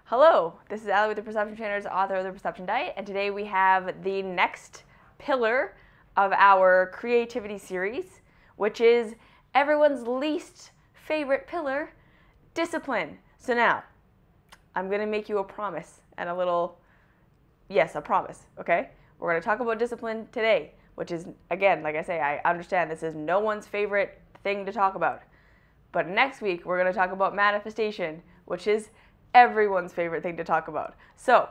Hello, this is Allie with the Perception Trainers, author of The Perception Diet, and today we have the next pillar of our creativity series, which is everyone's least favorite pillar, discipline. So now, I'm going to make you a promise and a promise, okay? We're going to talk about discipline today, which is, again, like I say, I understand this is no one's favorite thing to talk about. But next week, we're going to talk about manifestation, which is everyone's favorite thing to talk about. So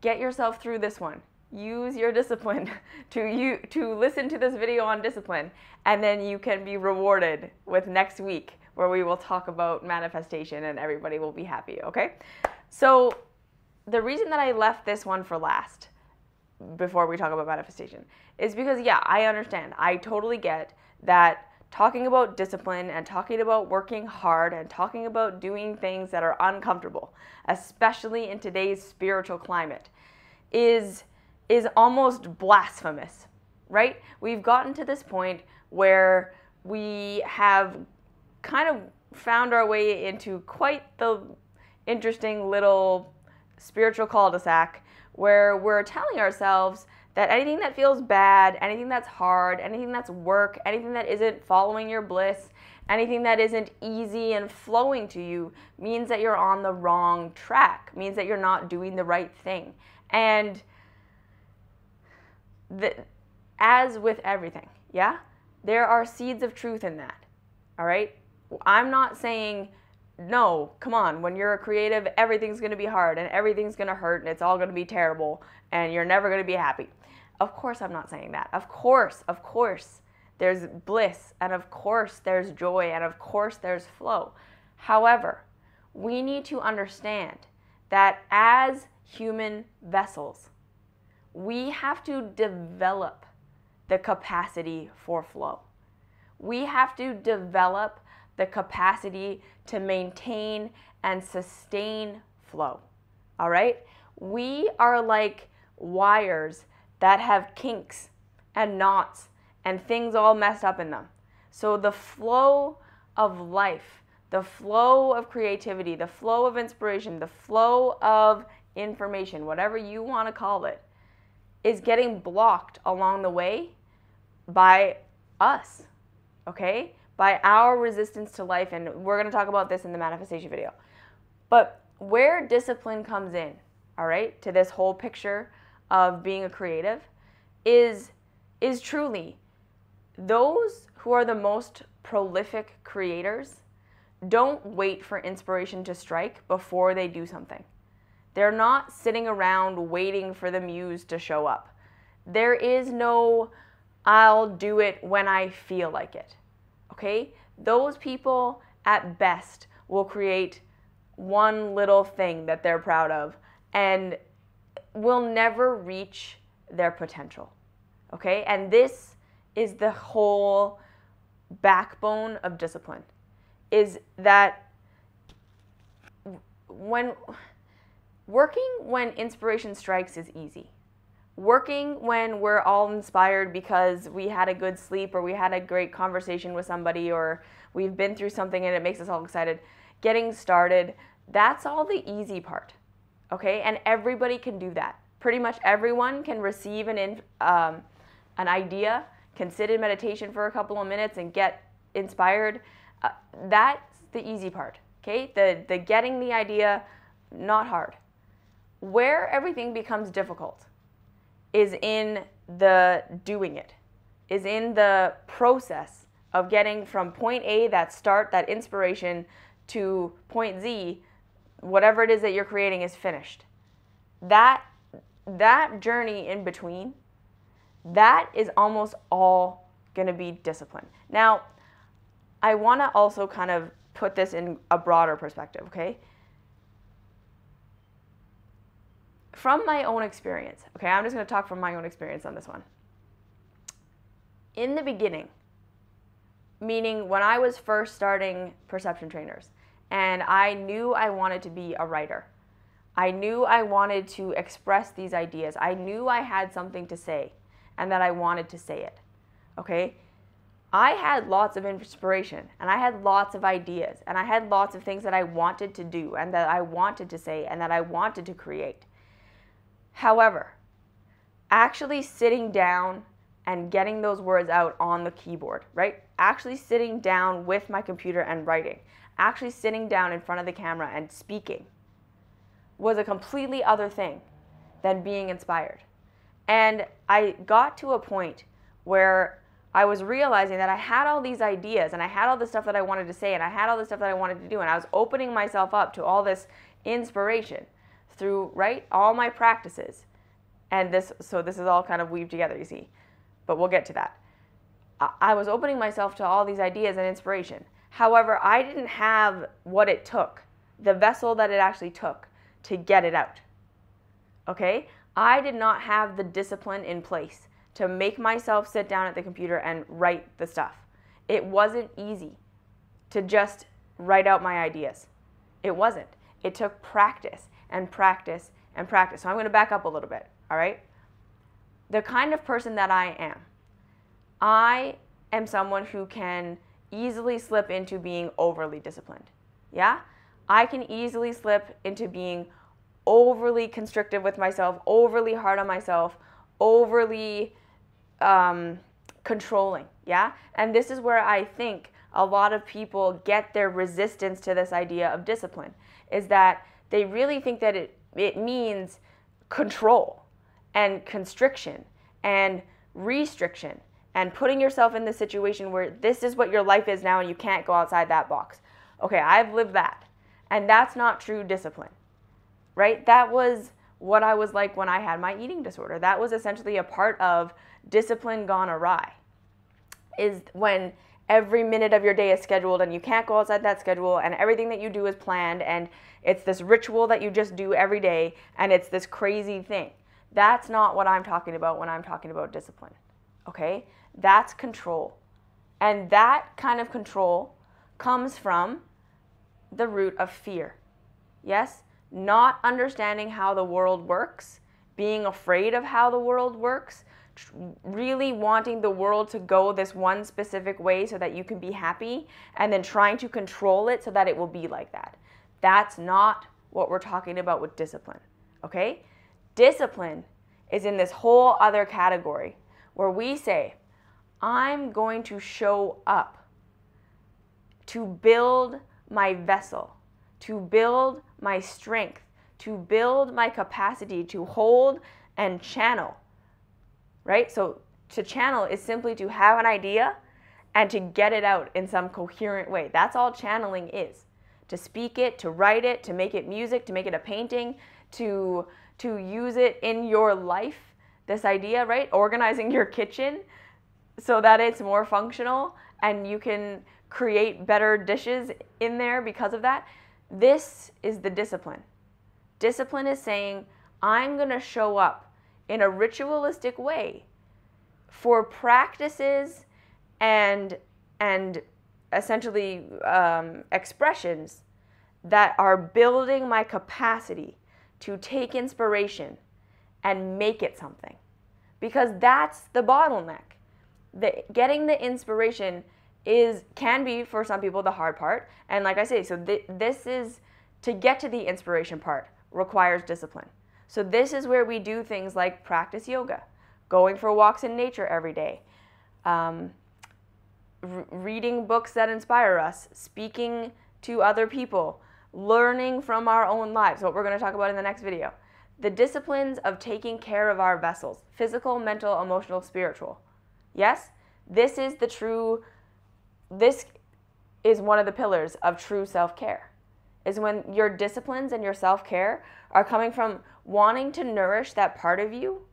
get yourself through this one. Use your discipline to listen to this video on discipline, and then you can be rewarded with next week where we will talk about manifestation and everybody will be happy, okay? So the reason that I left this one for last before we talk about manifestation is because, yeah, I understand. I totally get that talking about discipline and talking about working hard and talking about doing things that are uncomfortable, especially in today's spiritual climate, is almost blasphemous, right? We've gotten to this point where we have kind of found our way into quite the interesting little spiritual cul-de-sac where we're telling ourselves that anything that feels bad, anything that's hard, anything that's work, anything that isn't following your bliss, anything that isn't easy and flowing to you means that you're on the wrong track, means that you're not doing the right thing. And as with everything, yeah, there are seeds of truth in that, all right? I'm not saying, no, come on, when you're a creative, everything's going to be hard and everything's going to hurt and it's all going to be terrible and you're never going to be happy. Of course I'm not saying that. Of course, there's bliss, and of course there's joy, and of course there's flow. However, we need to understand that as human vessels, we have to develop the capacity for flow. We have to develop the capacity to maintain and sustain flow, all right? We are like wires that have kinks and knots and things all messed up in them. So the flow of life, the flow of creativity, the flow of inspiration, the flow of information, whatever you want to call it, is getting blocked along the way by us, okay? By our resistance to life, and we're going to talk about this in the manifestation video. But where discipline comes in, all right, to this whole picture of being a creative is truly those who are the most prolific creators don't wait for inspiration to strike before they do something. They're not sitting around waiting for the muse to show up. There is no, I'll do it when I feel like it, okay? Those people at best will create one little thing that they're proud of and will never reach their potential, okay? And this is the whole backbone of discipline, is that when inspiration strikes is easy. Working when we're all inspired because we had a good sleep or we had a great conversation with somebody or we've been through something and it makes us all excited. Getting started, that's all the easy part, okay? And everybody can do that. Pretty much everyone can receive an idea, can sit in meditation for a couple of minutes and get inspired. That's the easy part, okay? The getting the idea, not hard. Where everything becomes difficult is in the doing it, is in the process of getting from point A, that start, that inspiration, to point Z, whatever it is that you're creating is finished. That journey in between, that is almost all going to be discipline. Now, I want to also kind of put this in a broader perspective, okay? From my own experience, okay, I'm just going to talk from my own experience on this one. In the beginning, meaning when I was first starting Perception Trainers, and I knew I wanted to be a writer, I knew I wanted to express these ideas, I knew I had something to say, and that I wanted to say it, okay? I had lots of inspiration, and I had lots of ideas, and I had lots of things that I wanted to do and that I wanted to say and that I wanted to create. However, actually sitting down and getting those words out on the keyboard, right? Actually sitting down with my computer and writing, actually sitting down in front of the camera and speaking was a completely other thing than being inspired. And I got to a point where I was realizing that I had all these ideas and I had all the stuff that I wanted to say and I had all the stuff that I wanted to do, and I was opening myself up to all this inspiration through, right, all my practices. And this is all kind of weaved together, you see, but we'll get to that. I was opening myself to all these ideas and inspiration. However, I didn't have what it took, the vessel that it actually took to get it out. Okay? I did not have the discipline in place to make myself sit down at the computer and write the stuff. It wasn't easy to just write out my ideas. It wasn't. It took practice and practice and practice. So I'm going to back up a little bit, all right? The kind of person that I am someone who can easily slip into being overly disciplined. Yeah? I can easily slip into being overly constrictive with myself, overly hard on myself, overly controlling, yeah? And this is where I think a lot of people get their resistance to this idea of discipline, is that they really think that it means control and constriction and restriction and putting yourself in the situation where this is what your life is now and you can't go outside that box. Okay, I've lived that. And that's not true discipline, right? That was what I was like when I had my eating disorder. That was essentially a part of discipline gone awry, is when every minute of your day is scheduled and you can't go outside that schedule and everything that you do is planned and it's this ritual that you just do every day and it's this crazy thing. That's not what I'm talking about when I'm talking about discipline, okay? That's control. And that kind of control comes from the root of fear, yes? Not understanding how the world works, being afraid of how the world works, really wanting the world to go this one specific way so that you can be happy, and then trying to control it so that it will be like that. That's not what we're talking about with discipline, okay? Discipline is in this whole other category where we say, I'm going to show up to build my vessel, to build my strength, to build my capacity to hold and channel, right? So to channel is simply to have an idea and to get it out in some coherent way. That's all channeling is. To speak it, to write it, to make it music, to make it a painting, to use it in your life, this idea, right? Organizing your kitchen so that it's more functional and you can create better dishes in there because of that. This is the discipline. Discipline is saying, I'm going to show up in a ritualistic way for practices and essentially expressions that are building my capacity to take inspiration and make it something. Because that's the bottleneck. Getting the inspiration can be, for some people, the hard part. And like I say, so this is, to get to the inspiration part requires discipline. So this is where we do things like practice yoga, going for walks in nature every day, reading books that inspire us, speaking to other people, learning from our own lives, what we're going to talk about in the next video. The disciplines of taking care of our vessels, physical, mental, emotional, spiritual. Yes, this is one of the pillars of true self-care, is when your disciplines and your self-care are coming from wanting to nourish that part of you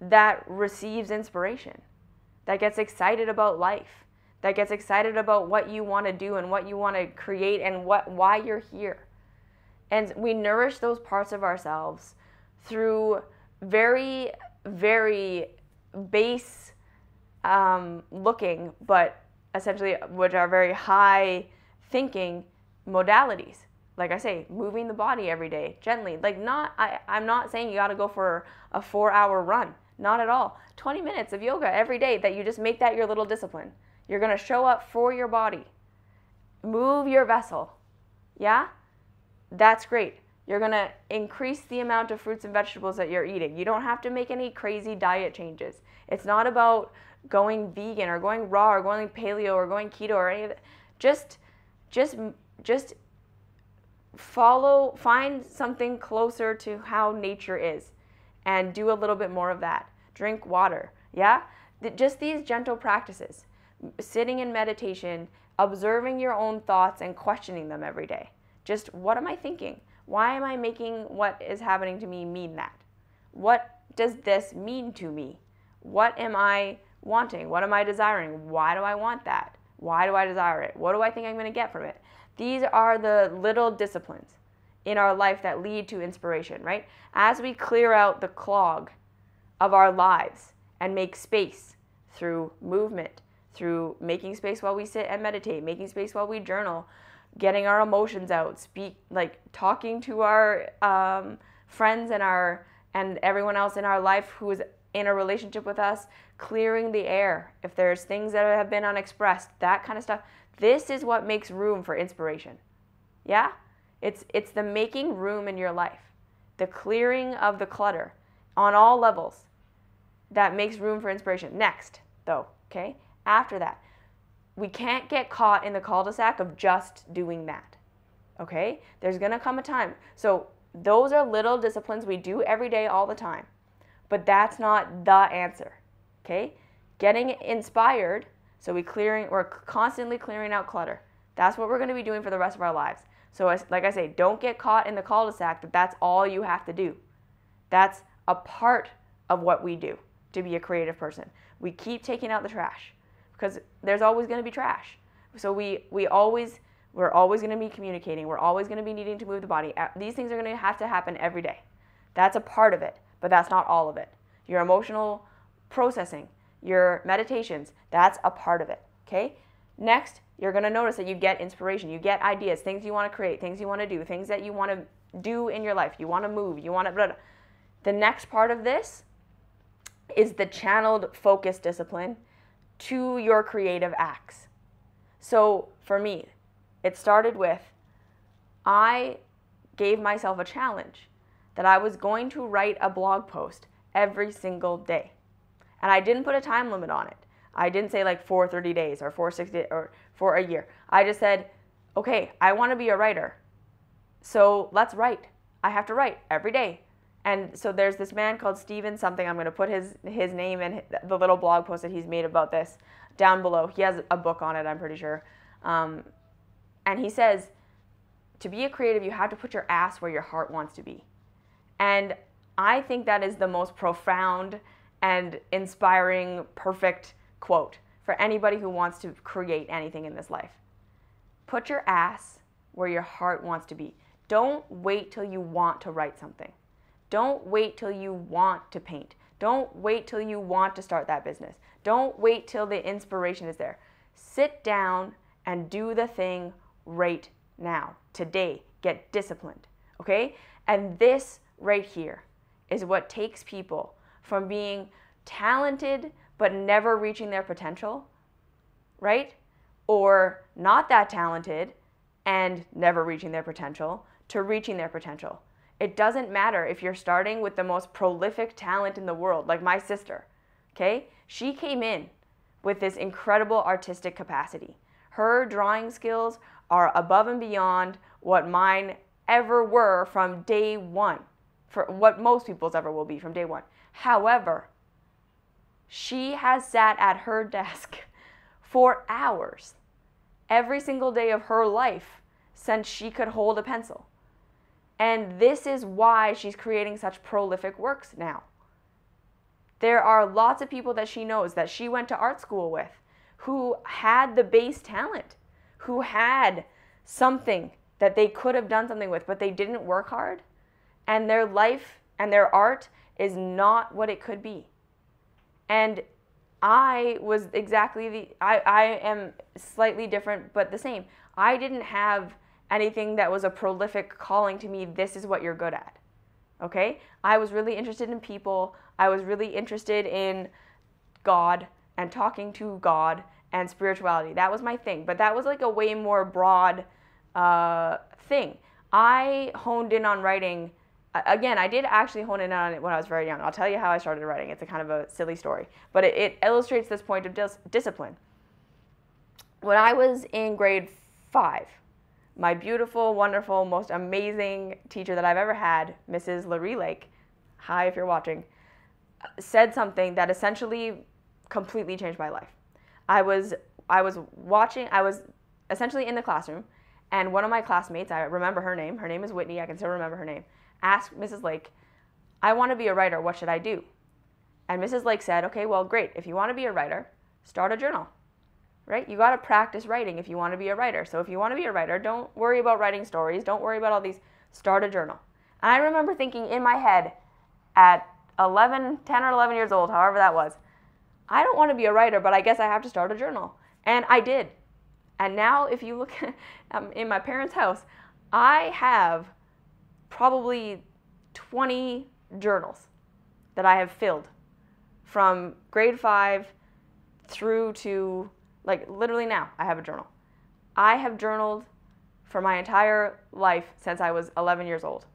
that receives inspiration, that gets excited about life, that gets excited about what you want to do and what you want to create and why you're here. And we nourish those parts of ourselves through very, very base looking, but essentially which are very high thinking modalities. Like I say, moving the body every day gently. I'm not saying you got to go for a 4-hour run. Not at all. 20 minutes of yoga every day, that you just make that your little discipline. You're going to show up for your body. Move your vessel. Yeah? That's great. You're going to increase the amount of fruits and vegetables that you're eating. You don't have to make any crazy diet changes. It's not about going vegan or going raw or going paleo or going keto or any of that. Just find something closer to how nature is and do a little bit more of that. Drink water. Yeah? Just these gentle practices. Sitting in meditation, observing your own thoughts and questioning them every day. Just, what am I thinking? Why am I making what is happening to me mean that? What does this mean to me? What am I wanting? What am I desiring? Why do I want that? Why do I desire it? What do I think I'm going to get from it? These are the little disciplines in our life that lead to inspiration, right? As we clear out the clog of our lives and make space through movement, through making space while we sit and meditate, making space while we journal, getting our emotions out, talking to our friends and everyone else in our life who is in a relationship with us, clearing the air. If there's things that have been unexpressed, that kind of stuff. This is what makes room for inspiration. Yeah? It's the making room in your life, the clearing of the clutter on all levels that makes room for inspiration. Next, though, okay? After that, we can't get caught in the cul-de-sac of just doing that, okay? There's going to come a time. So those are little disciplines we do every day all the time, but that's not the answer, okay? Getting inspired, so we're constantly clearing out clutter. That's what we're going to be doing for the rest of our lives. So like I say, don't get caught in the cul-de-sac that that's all you have to do. That's a part of what we do to be a creative person. We keep taking out the trash because there's always going to be trash. So we're always going to be communicating. We're always going to be needing to move the body. These things are going to have to happen every day. That's a part of it, but that's not all of it. Your emotional processing, your meditations, that's a part of it, okay? Next, you're going to notice that you get inspiration. You get ideas, things you want to create, things you want to do, things that you want to do in your life. You want to move. You want to... Blah, blah. The next part of this is the channeled focus discipline to your creative acts. So for me, it started with, I gave myself a challenge that I was going to write a blog post every single day. And I didn't put a time limit on it. I didn't say like for 30 days or for 60 days or for a year. I just said, okay, I want to be a writer. So let's write. I have to write every day. And so there's this man called Steven something. I'm going to put his name and the little blog post that he's made about this down below. He has a book on it, I'm pretty sure. And he says, to be a creative, you have to put your ass where your heart wants to be. And I think that is the most profound and inspiring, perfect quote for anybody who wants to create anything in this life. Put your ass where your heart wants to be. Don't wait till you want to write something. Don't wait till you want to paint. Don't wait till you want to start that business. Don't wait till the inspiration is there. Sit down and do the thing right now, today. Get disciplined, okay? And this right here is what takes people from being talented but never reaching their potential, right? Or not that talented and never reaching their potential to reaching their potential. It doesn't matter if you're starting with the most prolific talent in the world, like my sister, okay? She came in with this incredible artistic capacity. Her drawing skills are above and beyond what mine ever were from day one, for what most people's ever will be from day one. However, she has sat at her desk for hours every single day of her life since she could hold a pencil. And this is why she's creating such prolific works now. There are lots of people that she knows that she went to art school with who had the base talent, who had something that they could have done something with, but they didn't work hard. And their life and their art is not what it could be. And I was I am slightly different, but the same. I didn't have anything that was a prolific calling to me, this is what you're good at, okay? I was really interested in people. I was really interested in God and talking to God and spirituality. That was my thing. But that was like a way more broad thing. I honed in on writing. Again, I did actually hone in on it when I was very young. I'll tell you how I started writing. It's a kind of a silly story, but it illustrates this point of discipline. When I was in grade 5, my beautiful, wonderful, most amazing teacher that I've ever had, Mrs. Larry Lake, hi if you're watching, said something that essentially completely changed my life. I was essentially in the classroom, and one of my classmates, I remember her name is Whitney, I can still remember her name, asked Mrs. Lake, I want to be a writer, what should I do? And Mrs. Lake said, okay, well, great. If you want to be a writer, start a journal, right? You got to practice writing if you want to be a writer. So if you want to be a writer, don't worry about writing stories. Don't worry about all these. Start a journal. And I remember thinking in my head at 10 or 11 years old, however that was, I don't want to be a writer, but I guess I have to start a journal. And I did. And now if you look in my parents' house, I have probably 20 journals that I have filled from grade 5 through to, like, literally now I have a journal. I have journaled for my entire life since I was 11 years old.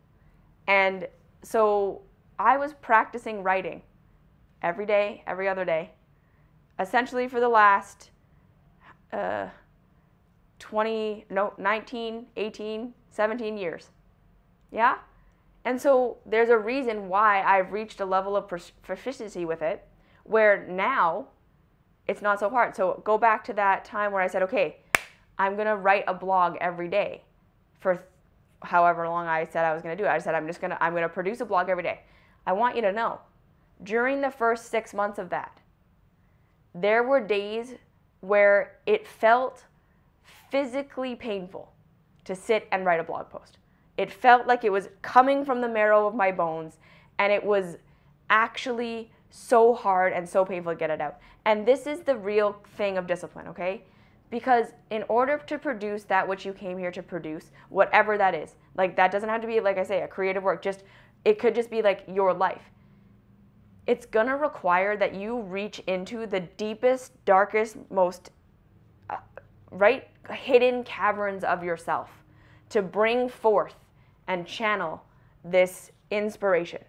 And so I was practicing writing every day, every other day, essentially for the last 19, 18, 17 years. Yeah? And so there's a reason why I've reached a level of proficiency with it where now it's not so hard. So go back to that time where I said, okay, I'm going to write a blog every day for however long I said I was going to do it. I said, I'm going to produce a blog every day. I want you to know, during the first 6 months of that, there were days where it felt physically painful to sit and write a blog post. It felt like it was coming from the marrow of my bones, and it was actually so hard and so painful to get it out. And this is the real thing of discipline, okay? Because in order to produce that which you came here to produce, whatever that is, like that doesn't have to be, like I say, a creative work, it could just be like your life. It's gonna require that you reach into the deepest, darkest, most hidden caverns of yourself to bring forth and channel this inspiration.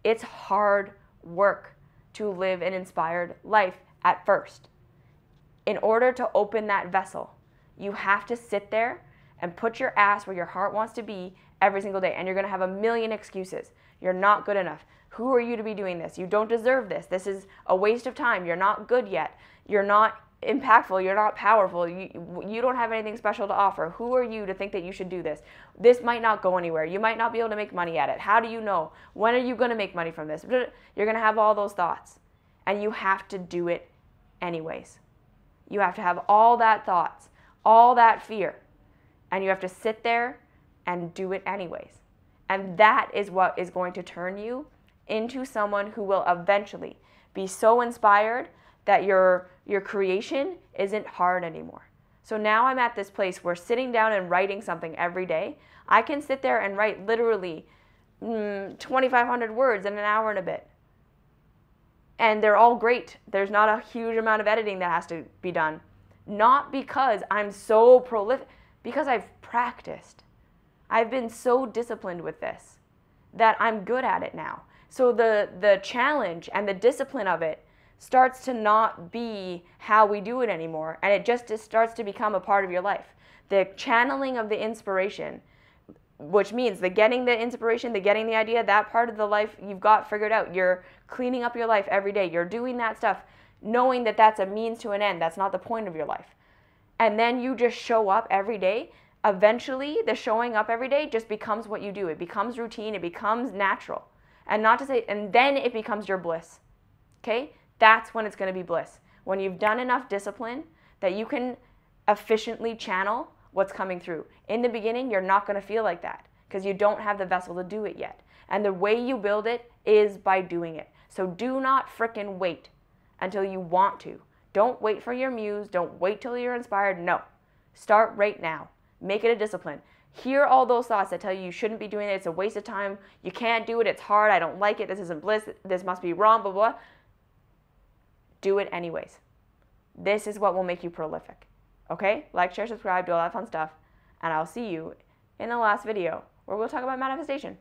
It's hard work to live an inspired life at first. In order to open that vessel, you have to sit there and put your ass where your heart wants to be every single day. And you're going to have a million excuses. You're not good enough. Who are you to be doing this? You don't deserve this. This is a waste of time. You're not good yet. You're not impactful. You're not powerful. You don't have anything special to offer. Who are you to think that you should do this? This might not go anywhere. You might not be able to make money at it. How do you know? When are you going to make money from this? You're going to have all those thoughts. And you have to do it anyways. You have to have all that thoughts, all that fear. And you have to sit there and do it anyways. And that is what is going to turn you into someone who will eventually be so inspired that your creation isn't hard anymore. So now I'm at this place where sitting down and writing something every day, I can sit there and write literally 2,500 words in an hour and a bit. And they're all great. There's not a huge amount of editing that has to be done. Not because I'm so prolific, because I've practiced. I've been so disciplined with this that I'm good at it now. So the challenge and the discipline of it starts to not be how we do it anymore, and it just starts to become a part of your life. The channeling of the inspiration, which means the getting the inspiration, the getting the idea, that part of the life you've got figured out. You're cleaning up your life every day. You're doing that stuff, knowing that that's a means to an end. That's not the point of your life. And then you just show up every day. Eventually, the showing up every day just becomes what you do. It becomes routine. It becomes natural. And not to say, and then it becomes your bliss. Okay? That's when it's going to be bliss. When you've done enough discipline that you can efficiently channel what's coming through. In the beginning, you're not going to feel like that because you don't have the vessel to do it yet. And the way you build it is by doing it. So do not frickin' wait until you want to. Don't wait for your muse. Don't wait till you're inspired. No. Start right now. Make it a discipline. Hear all those thoughts that tell you you shouldn't be doing it. It's a waste of time. You can't do it. It's hard. I don't like it. This isn't bliss. This must be wrong, blah, blah. Do it anyways. This is what will make you prolific. Okay? Like, share, subscribe, do all that fun stuff. And I'll see you in the last video where we'll talk about manifestation.